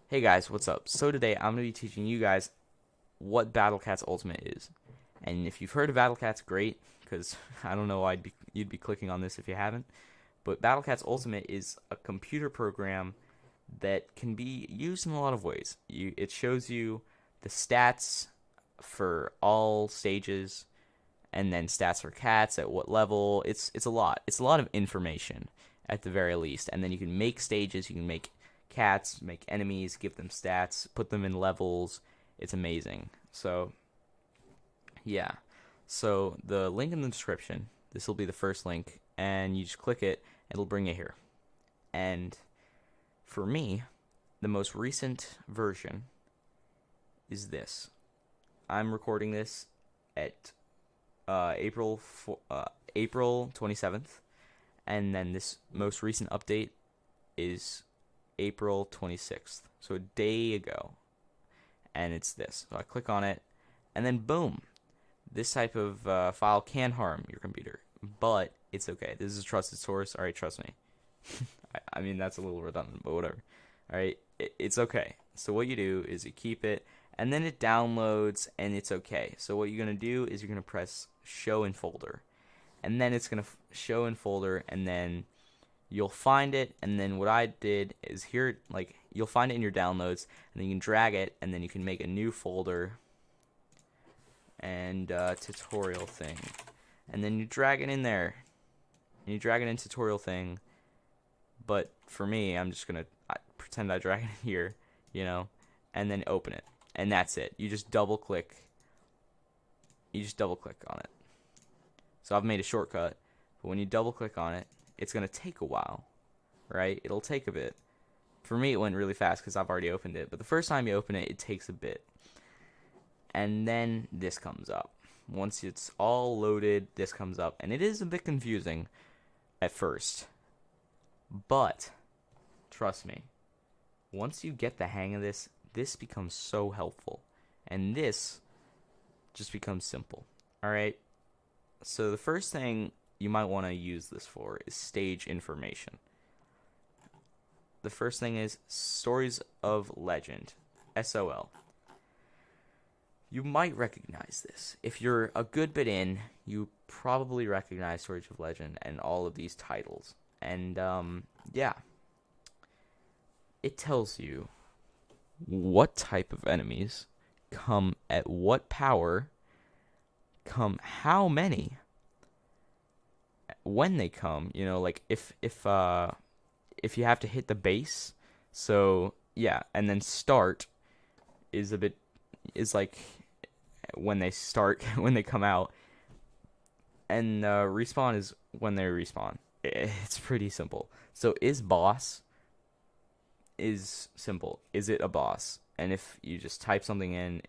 Hey guys, what's up? So today I'm going to be teaching you guys what Battle Cats Ultimate is. And if you've heard of Battle Cats, great, because I don't know why you'd be clicking on this if you haven't. But Battle Cats Ultimate is a computer program that can be used in a lot of ways. It shows you the stats for all stages, and then stats for cats at what level. It's a lot. It's a lot of information at the very least. And then you can make stages. You can make cats, make enemies, give them stats, put them in levels. It's amazing. So yeah. So the link in the description. This will be the first link, and you just click it. It'll bring you here. And for me, the most recent version is this. I'm recording this at April 27th, and then this most recent update is April 26th, so a day ago, and it's this. So I click on it, and then boom, this type of file can harm your computer, but it's okay. This is a trusted source. All right, trust me. I mean, that's a little redundant, but whatever. All right, it's okay. So what you do is you keep it, and then it downloads, and it's okay. So what you're gonna do is you're gonna press show in folder, and then it's gonna show in folder, and then you'll find it. And then what I did is here, like, you'll find it in your downloads, and then you can drag it, and then you can make a new folder and tutorial thing, and then you drag it in there, and you drag it in tutorial thing. But for me, I'm just gonna pretend I drag it in here, and then open it, and that's it. You just double click on it. So I've made a shortcut, but when you double click on it, it's gonna take a while, right? It'll take a bit. For me, it went really fast because I've already opened it, but the first time you open it, it takes a bit. And then this comes up. Once it's all loaded, this comes up, and it is a bit confusing at first. But trust me, once you get the hang of this, this becomes so helpful. And this just becomes simple. Alright? So the first thing you might want to use this for is stage information. The first thing is Stories of Legend, SOL. You might recognize this. If you're a good bit in, you probably recognize Stories of Legend and all of these titles. And yeah, it tells you what type of enemies come at what power, come how many, when they come. Like if you have to hit the base. So yeah, and then start is like when they start, when they come out, and respawn is when they respawn. It's pretty simple. So is boss is simple. Is it a boss? And if you just type something in,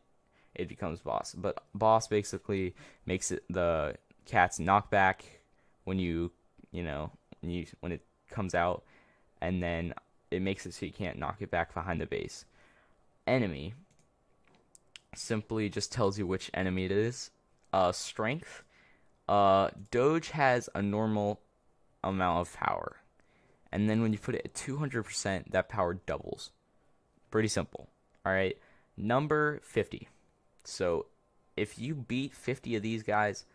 it becomes boss. But boss basically makes it the cat's knockback when when it comes out, and then it makes it so you can't knock it back behind the base. Enemy simply just tells you which enemy it is. Strength. Doge has a normal amount of power, and then when you put it at 200%, that power doubles. Pretty simple. All right. Number 50. So if you beat 50 of these guys,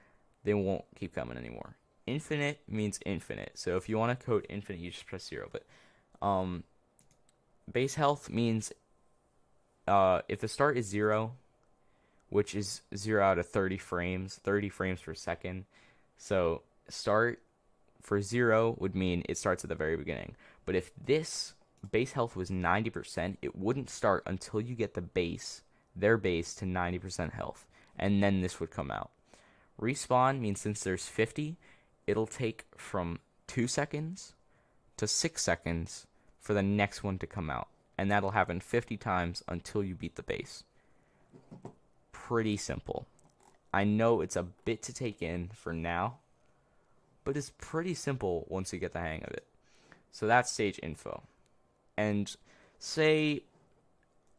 they won't keep coming anymore. Infinite means infinite. So if you want to code infinite, you just press 0. But base health means if the start is 0, which is 0 out of 30 frames per second. So start for 0 would mean it starts at the very beginning. But if this base health was 90%, it wouldn't start until you get their base to 90% health. And then this would come out. Respawn means since there's 50, it'll take from 2 seconds to 6 seconds for the next one to come out. And that'll happen 50 times until you beat the base. Pretty simple. I know it's a bit to take in for now, but it's pretty simple once you get the hang of it. So that's stage info. And say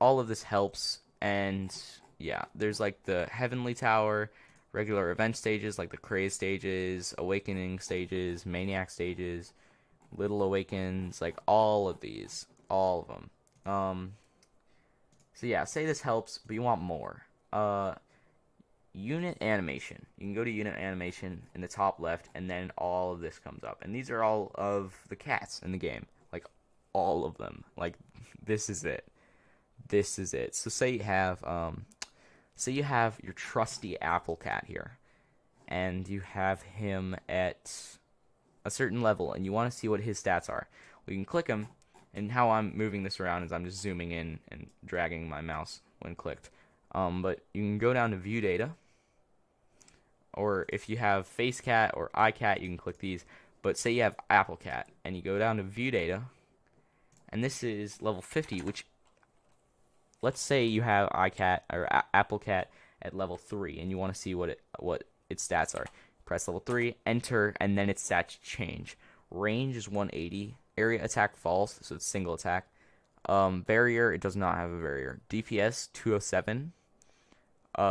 all of this helps, and yeah, there's like the Heavenly Tower, regular event stages like the Craze stages, Awakening stages, Maniac stages, Little Awakens, like all of them. So yeah, say this helps, but you want more. Unit animation. You can go to unit animation in the top left, and then all of this comes up. And these are all of the cats in the game. Like, all of them. Like, this is it. This is it. So say you have your trusty Apple Cat here, and you have him at a certain level, and you want to see what his stats are. We can click him, and how I'm moving this around is I'm just zooming in and dragging my mouse when clicked. But you can go down to View Data, or if you have Face Cat or iCat, you can click these. But say you have Apple Cat, and you go down to View Data, and this is level 50, which, let's say you have iCat or Apple Cat at level 3, and you want to see what its stats are. Press level 3, enter, and then its stats change. Range is 180. Area attack false, so it's single attack. Barrier, it does not have a barrier. DPS 207.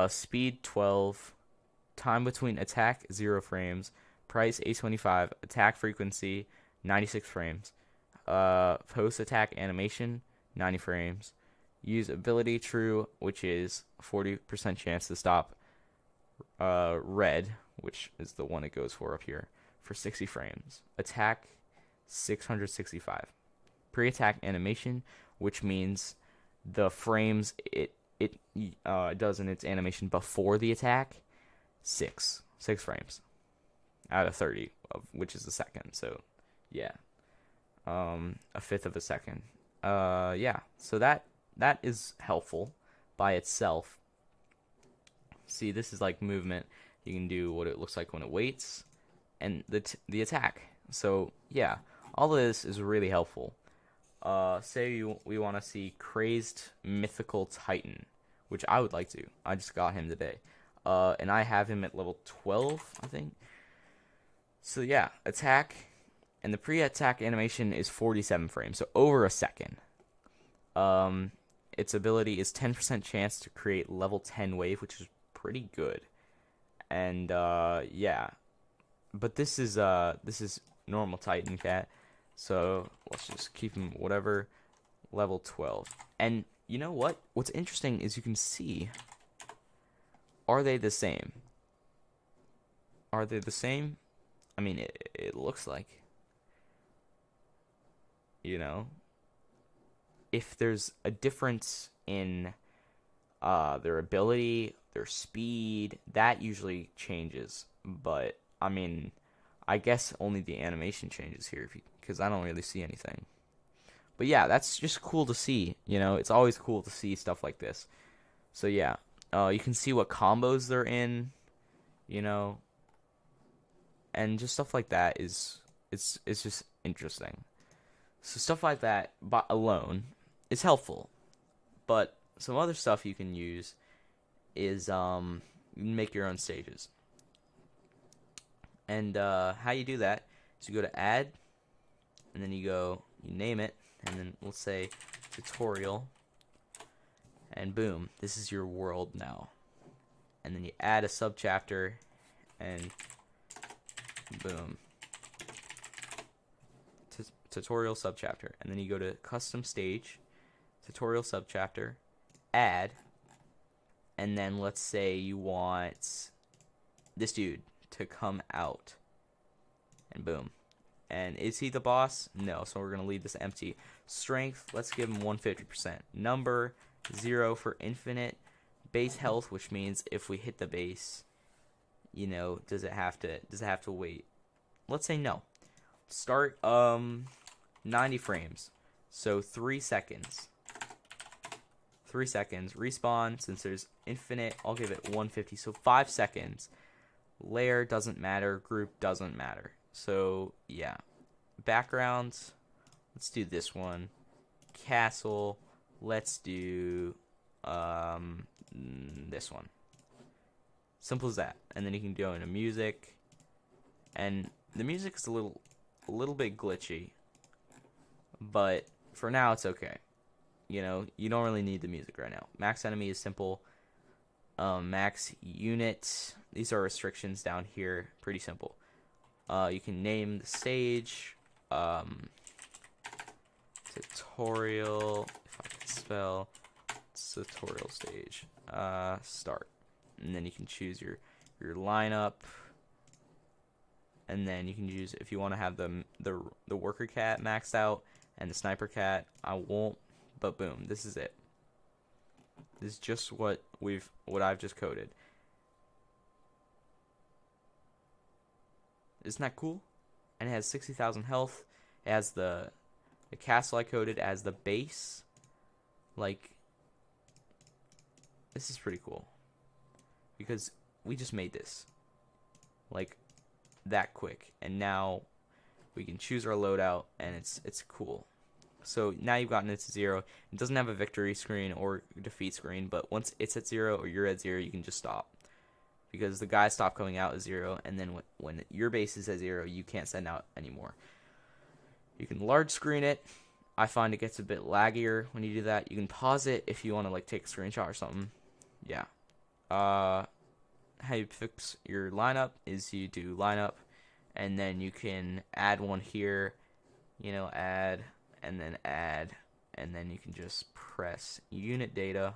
Speed 12. Time between attack 0 frames. Price 825. Attack frequency 96 frames. Post attack animation 90 frames. Use ability true, which is 40% chance to stop red, which is the one it goes for up here, for 60 frames. Attack 665. Pre-attack animation, which means the frames it does in its animation before the attack, 6 frames out of 30, which is a second. So yeah, a fifth of a second. Yeah. So that is helpful by itself. See, this is like movement. You can do what it looks like when it waits, and the attack. So yeah, all of this is really helpful. Say we want to see Crazed Mythical Titan, which I would like to. I just got him today. And I have him at level 12, I think. So yeah, attack, and the pre-attack animation is 47 frames, so over a second. Its ability is 10% chance to create level 10 wave, which is pretty good. And yeah, but this is normal Titan Cat, so let's just keep him whatever, level 12. And you know what? What's interesting is you can see, are they the same? Are they the same? I mean, it looks like, you know, if there's a difference in their ability, their speed, that usually changes. But I mean, I guess only the animation changes here, because I don't really see anything. But yeah, that's just cool to see. You know, it's always cool to see stuff like this. So yeah, you can see what combos they're in, you know, and just stuff like that it's just interesting. So stuff like that alone is helpful. But some other stuff you can use is you can make your own stages. And how you do that is you go to add, and then you name it, and then let's say tutorial, and boom, this is your world now. And then you add a subchapter, and boom, tutorial subchapter. And then you go to custom stage, tutorial subchapter, add, and then let's say you want this dude to come out, and boom. And is he the boss? No, so we're gonna leave this empty. Strength, let's give him 150%. Number 0 for infinite. Base health, which means if we hit the base, you know, does it have to wait? Let's say no. Start 90 frames, so 3 seconds. 3 seconds. Respawn, since there's infinite, I'll give it 150, so 5 seconds. Layer doesn't matter, group doesn't matter. So yeah, backgrounds, let's do this one. Castle, let's do this one. Simple as that. And then you can go into music, and the music is a little bit glitchy, but for now it's okay. You know, you don't really need the music right now. Max enemy is simple. Max unit, these are restrictions down here, pretty simple. You can name the stage, tutorial, if I can spell, tutorial stage. Start. And then you can choose your lineup. And then you can use, if you want to have the worker cat maxed out and the sniper cat. I won't, but boom, this is it. This is just what I've just coded. Isn't that cool? And it has 60,000 health. It has the castle I coded as the base. Like, this is pretty cool. Because we just made this. Like, that quick. And now we can choose our loadout, and it's cool. So now you've gotten it to 0. It doesn't have a victory screen or defeat screen, but once it's at 0 or you're at 0, you can just stop. Because the guys stop coming out at 0, and then when your base is at 0, you can't send out anymore. You can large screen it. I find it gets a bit laggier when you do that. You can pause it if you want to like take a screenshot or something. Yeah. How you fix your lineup is you do lineup, and then you can add one here. You know, add, and then you can just press unit data.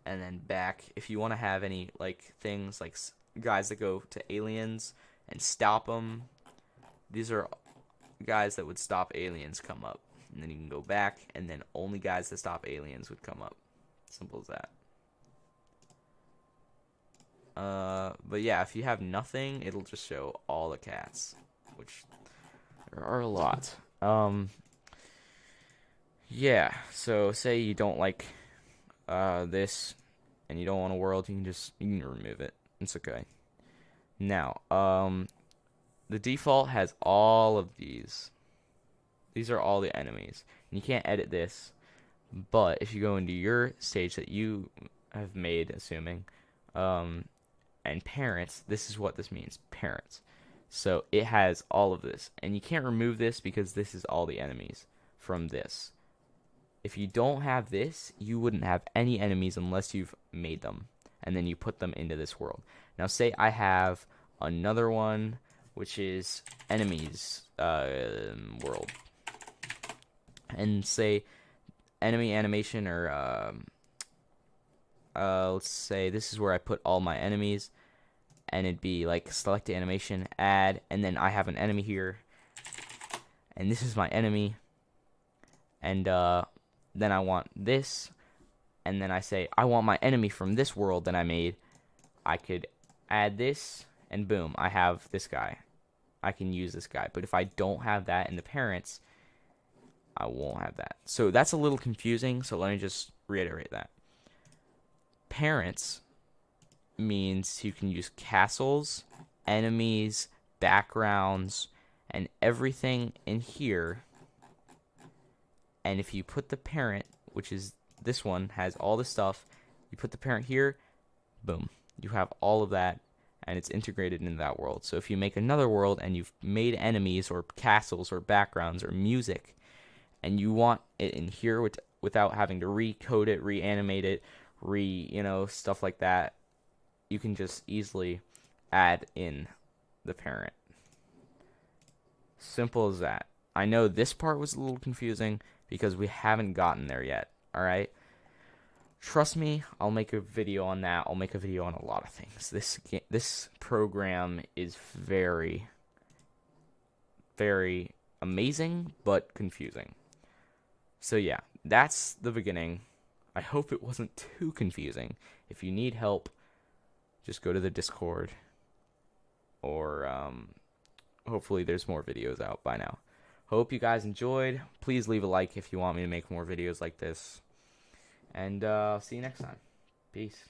And then back, if you want to have any like things like guys that go to aliens and stop them, these are guys that would stop aliens come up. And then you can go back, and then only guys that stop aliens would come up. Simple as that. But yeah, if you have nothing, it'll just show all the cats, which there are a lot. Yeah, so say you don't like this, and you don't want a world, you can remove it. It's okay. Now, the default has all of these. These are all the enemies. And you can't edit this, but if you go into your stage that you have made, assuming, and parents, this is what this means, parents. So it has all of this, and you can't remove this because this is all the enemies from this. If you don't have this, you wouldn't have any enemies unless you've made them, and then you put them into this world. Now say I have another one, which is enemies world, and say enemy animation, or let's say this is where I put all my enemies, and it'd be like select the animation, add, and then I have an enemy here, and this is my enemy, and then I want this, and then I say I want my enemy from this world that I made. I could add this, and boom, I have this guy. I can use this guy. But if I don't have that in the parents, I won't have that. So that's a little confusing, so let me just reiterate that. Parents means you can use castles, enemies, backgrounds, and everything in here. And if you put the parent, which is this one, has all the stuff, you put the parent here, boom. You have all of that, and it's integrated into that world. So if you make another world and you've made enemies or castles or backgrounds or music, and you want it in here without having to recode it, reanimate it, stuff like that, you can just easily add in the parent. Simple as that. I know this part was a little confusing because we haven't gotten there yet, alright? Trust me, I'll make a video on that. I'll make a video on a lot of things. This program is very, very amazing, but confusing. So yeah, that's the beginning. I hope it wasn't too confusing. If you need help, just go to the Discord, or hopefully there's more videos out by now. Hope you guys enjoyed. Please leave a like if you want me to make more videos like this. And see you next time. Peace.